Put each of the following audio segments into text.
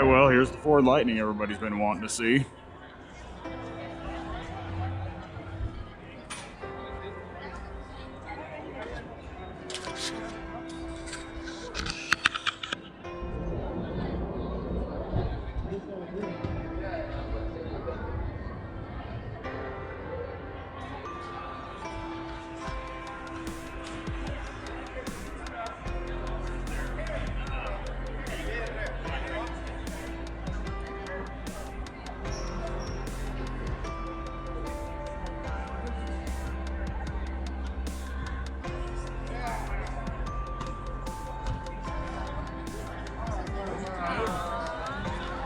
well, here's the Ford Lightning everybody's been wanting to see.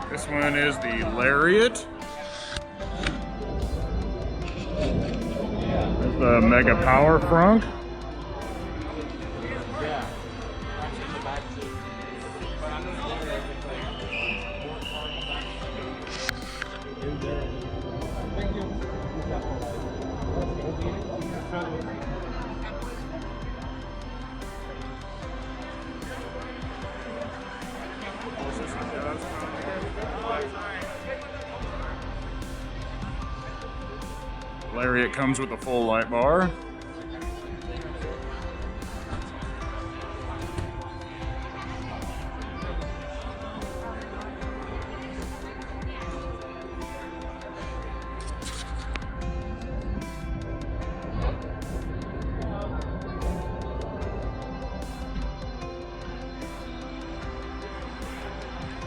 This one is the Lariat. There's the Mega Power Frunk. Lariat comes with a full light bar.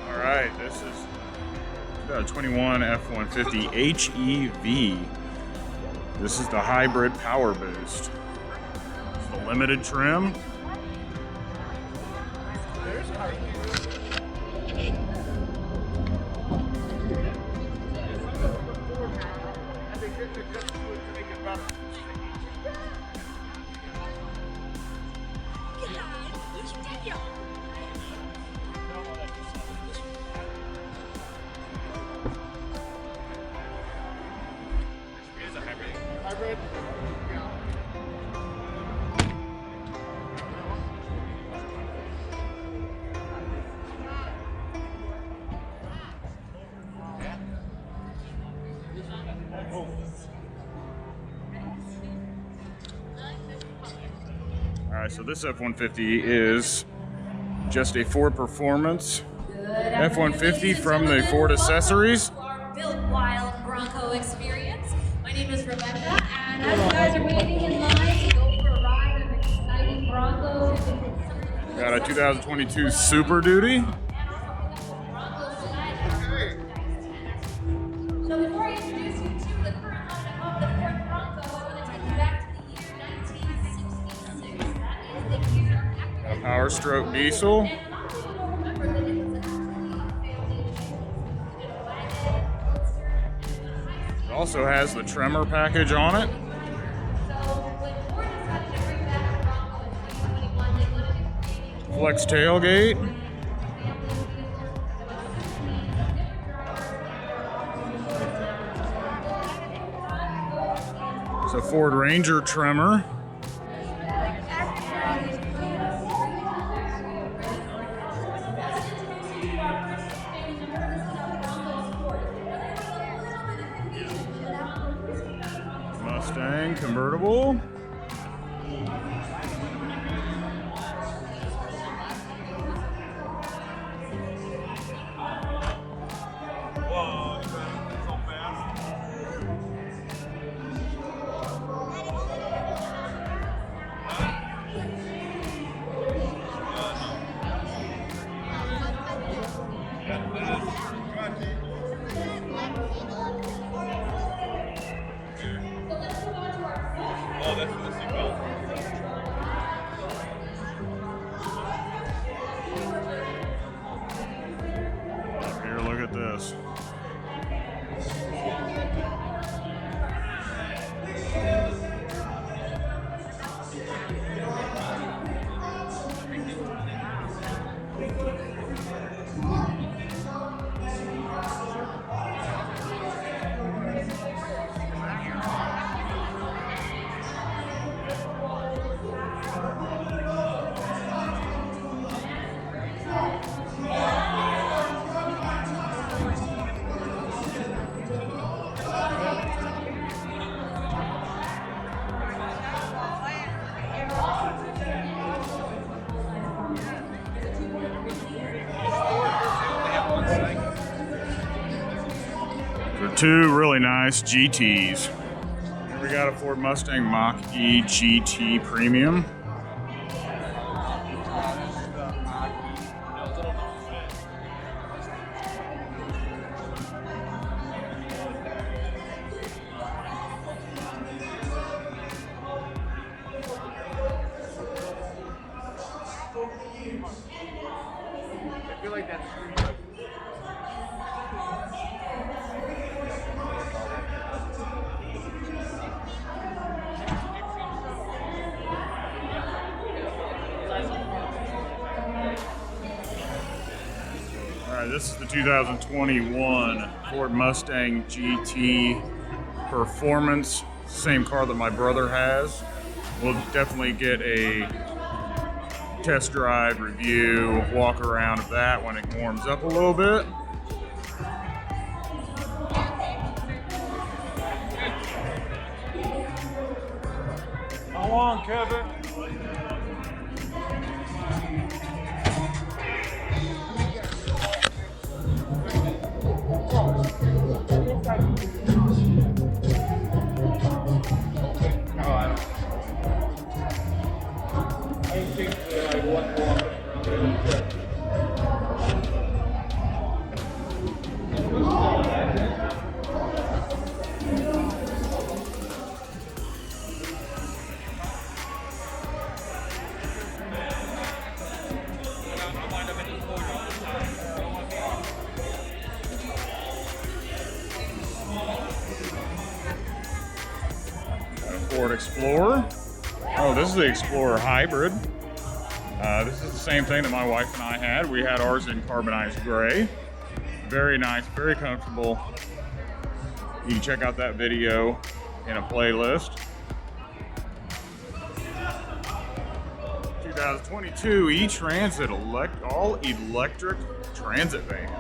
All right, this is 2021 F-150 HEV. This is the hybrid power boost. It's the limited trim. All right, so this F-150 is just a Ford Performance F-150 from the Ford accessories. Built Wild Bronco experience. My name is Rebecca, and as you guys are waiting in line to go for a ride of an exciting Bronco. Got a 2022 Super Duty. So before I introduce you to the current owner of the Ford Bronco, I want to take you back to the year 1966. That is the year after A Power Stroke diesel. and a lot of people don't remember that it was actually a foundation. It also has the Tremor package on it. So when Ford decided to bring back the Bronco in 2021, they wanted to create Flex tailgate. It's a Ford Ranger Tremor. Mustang convertible. Two really nice GTs. Here we got a Ford Mustang Mach E GT Premium. I feel like that's All right, this is the 2021 Ford Mustang GT Performance. Same car that my brother has. We'll definitely get a test drive, review, walk around of that when it warms up a little bit. How long, Kevin? Ford Explorer. Oh, this is the Explorer Hybrid. This is the same thing that my wife and I had. We had ours in carbonized gray. Very nice, very comfortable. You can check out that video in a playlist. 2022 E-Transit all electric transit van.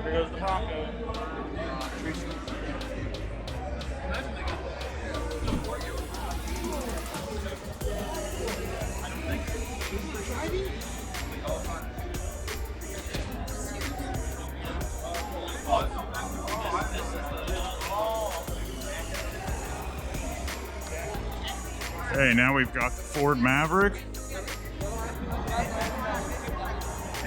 There goes the Bronco. Okay, now we've got the Ford Maverick.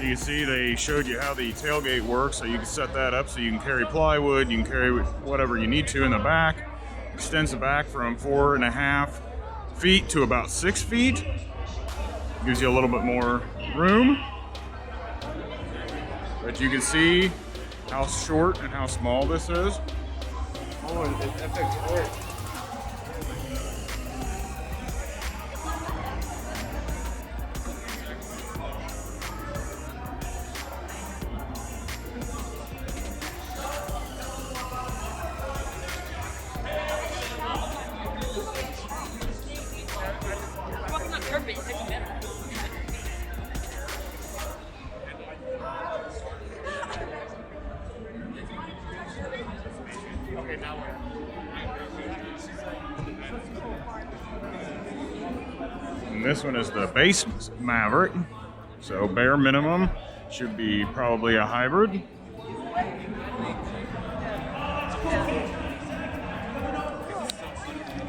You can see they showed you how the tailgate works, so you can set that up so you can carry plywood, you can carry whatever you need to in the back. Extends the back from 4.5 feet to about 6 feet. Gives you a little bit more room. But you can see how short and how small this is. Oh, it's FX Sport. Okay, now we're. And this one is the base Maverick. So bare minimum should be probably a hybrid.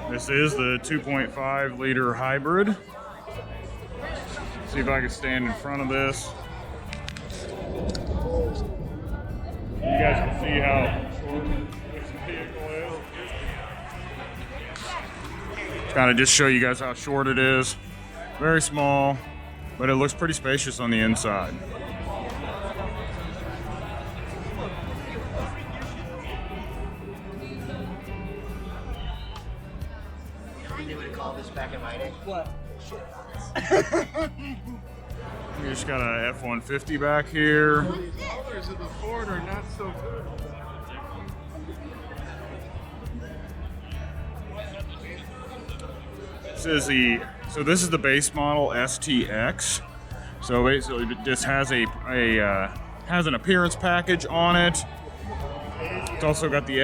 This is the 2.5 liter hybrid. See if I can stand in front of this. You guys can see how short this vehicle is. Kind of just show you guys how short it is. Very small, but it looks pretty spacious on the inside. They would call this back in my day. What? You just got a F-150 back here. The colors of the Ford are not so good. This is the base model STX. So basically, it just has has an appearance package on it. It's also got the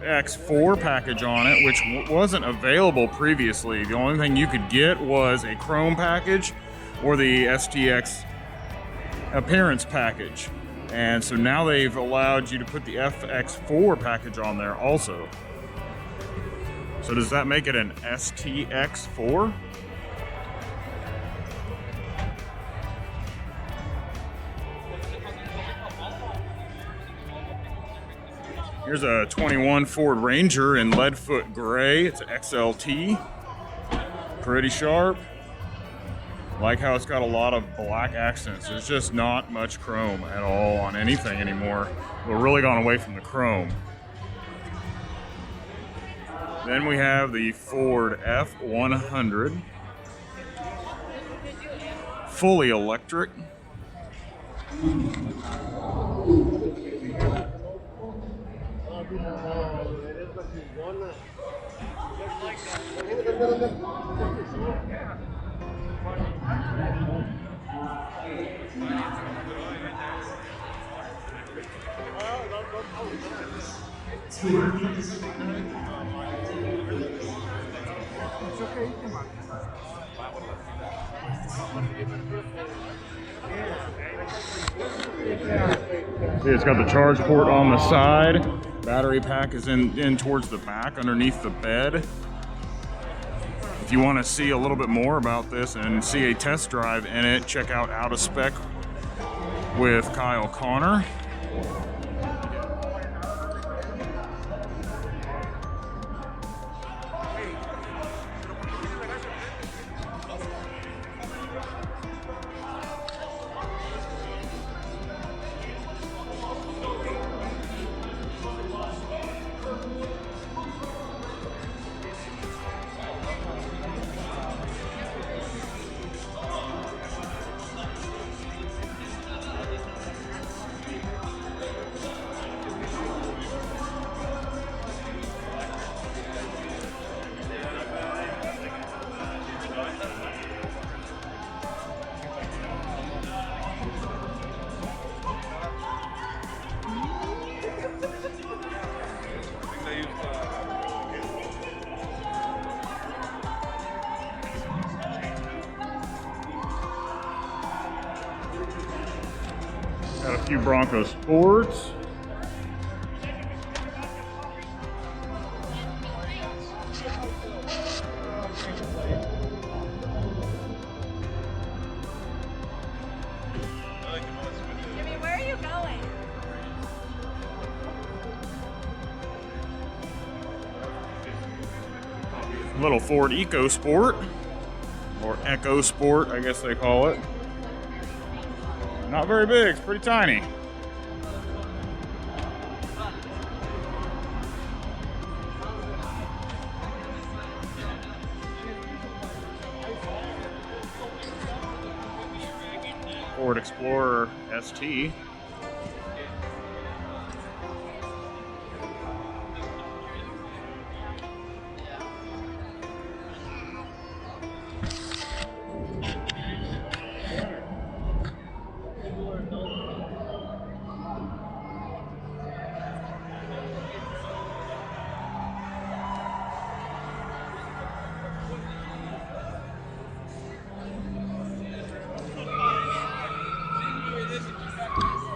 FX4 package on it, which wasn't available previously. The only thing you could get was a chrome package or the STX appearance package. And so now they've allowed you to put the FX4 package on there also. So does that make it an STX4? Here's a 21 Ford Ranger in leadfoot gray. It's an XLT. Pretty sharp. Like how it's got a lot of black accents. There's just not much chrome at all on anything anymore. We've really gone away from the chrome. Then we have the Ford F100. Fully electric. See, it's got the charge port on the side. Battery pack is in towards the back underneath the bed. If you want to see a little bit more about this and see a test drive in it, check out Out of Spec with Kyle Connor. Got a few Bronco Sports. Jimmy, where are you going? Little Ford EcoSport, or Echo Sport, I guess they call it. Not very big, it's pretty tiny. Ford Explorer ST.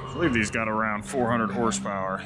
I believe these got around 400 horsepower.